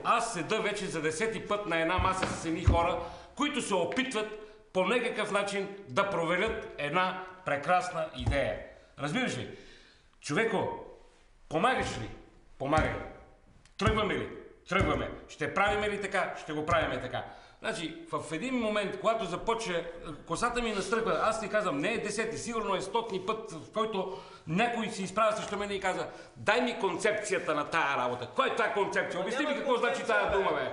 аз седа вече за 10-ти път на една маса с едни хора, които се опитват по някакъв начин да провалят една прекрасна идея. Разбираш ли? Човеко, помагаш ли? Помагай. Тръгваме ли? Тръгваме. Ще правиме ли така? Ще го правиме така. Значи, в един момент, когато започне, косата ми настръгва, аз ти казвам, не е 10-ти, сигурно е 100-ни път, в който някой се изправя срещу мен и каза, дай ми концепцията на тая работа. Кой е тая концепция? Обясни ми какво значи тая дума, бе.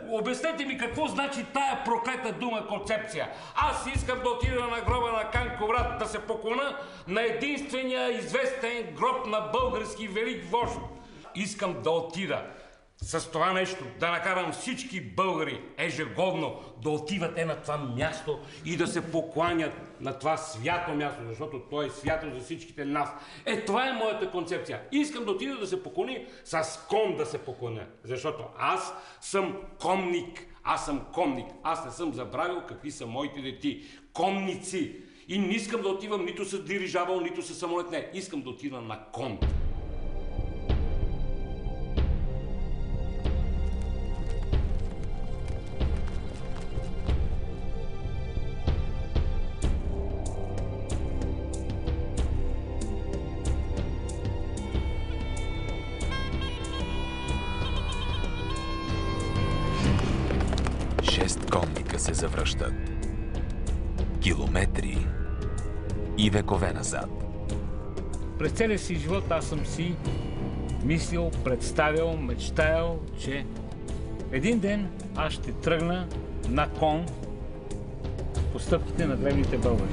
Обяснете ми какво значи тая проклета дума концепция. Аз искам да отида на гроба на Канковрат да се поклоня на единствения известен гроб на български велик вожд. Искам да отида с това нещо, да накарам всички българи ежегодно да отивате на това място и да се покланят на това свято място, защото то е свято за всичките нас. Това е моята концепция. Искам да отида да се поклони с кон да се поклоня, защото аз съм конник. Аз съм конник. Аз не съм забравил какви са моите дети. Конници. И не искам да отивам нито с дирижабъл, нито с самолет. Не, искам да отида на кон. Конника се завръщат. Километри и векове назад. През целия си живот аз съм си мислил, представял, мечтаял, че един ден аз ще тръгна на кон по стъпките на древните българи.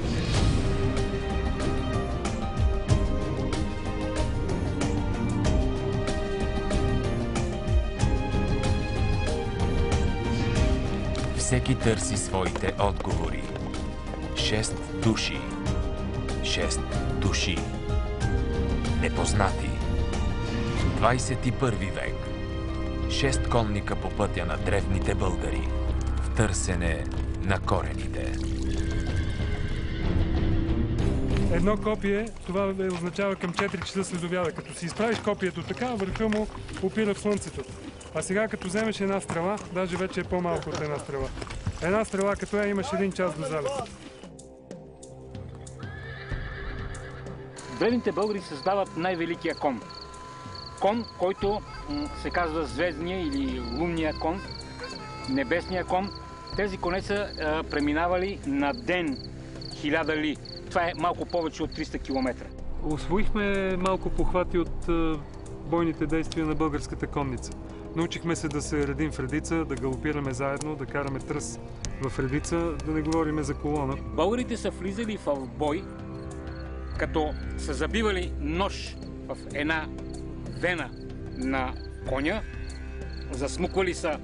Всеки търси своите отговори. 6 души. 6 души. Непознати. 21 век. 6 конника по пътя на древните българи. В търсене на корените. Едно копие, това означава към 4 часа следобяда. Като си изправиш копието така, върха му опира в слънцето. А сега като вземеш една стрела, даже вече е по-малко от една стрела. Една стрела като имаш 1 час до залез. Древните българи създават най-великия кон. Кон, който се казва звездния или лунния кон, небесния кон. Тези коне са преминавали на ден 1000 ли. Това е малко повече от 300 км. Усвоихме малко похвати от бойните действия на българската конница. Научихме се да се редим в редица, да галопираме заедно, да караме тръс в редица, да не говориме за колона. Българите са влизали в бой, като са забивали нож в една вена на коня, засмуквали са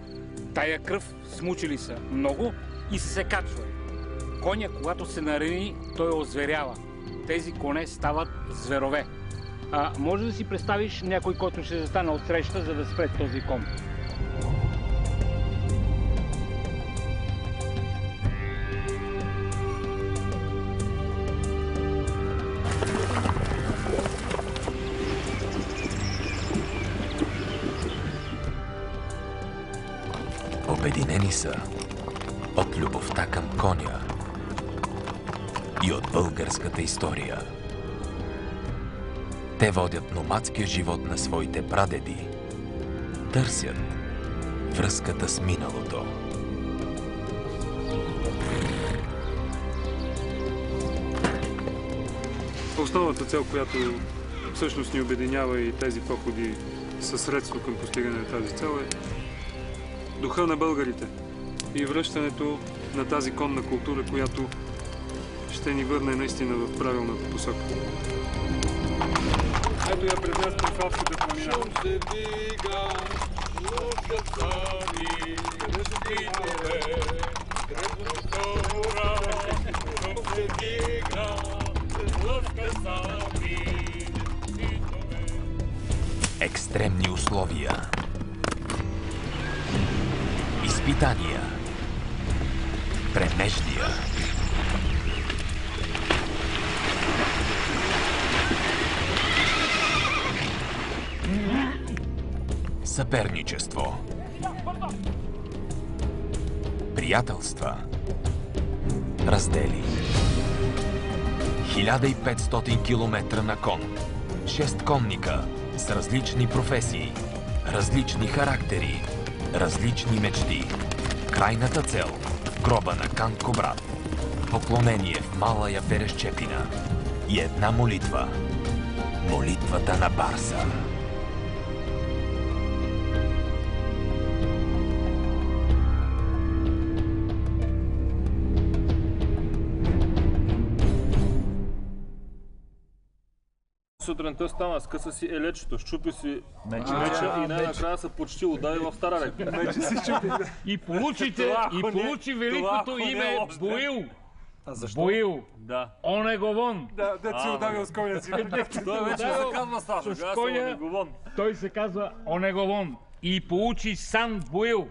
тая кръв, смучили са много и са се качвали. Коня, когато се нарани, той озверява. Тези коне стават зверове. Може да си представиш някой, който ще застане от среща, за да спре този кон. Обединени са от любовта към коня и от българската история. Те водят номадския живот на своите прадеди. Търсят връзката с миналото. Основната цел, която всъщност ни обединява и тези походи със средство към постигане на тази цел е духа на българите и връщането на тази конна култура, която ще ни върне наистина в правилната посока. Ето я пред нас Трифалската планина. Шум се дига, лъжка сами, къде са питове, крепостта ура, шум се дига, лъжка сами, питове. Екстремни условия. Изпитания. Премеждия. съперничество, приятелства, раздели. 1500 км на кон. 6 конника с различни професии, различни характери, различни мечти. Крайната цел – гроба на Кан Кубрат. Поклонение в Малая Перещепина. И една молитва. Молитвата на Барса. Сутринта стана, скъса си елечето, щупи си меча и най-накрая се почти удари в стара река. И получи великото име Боил. Защо? Боил. Да. Онеговон. Да, си ударил с коня си. Той вече се казва Сашо, с коня, той се казва Онеговон. И получи Сан Боил.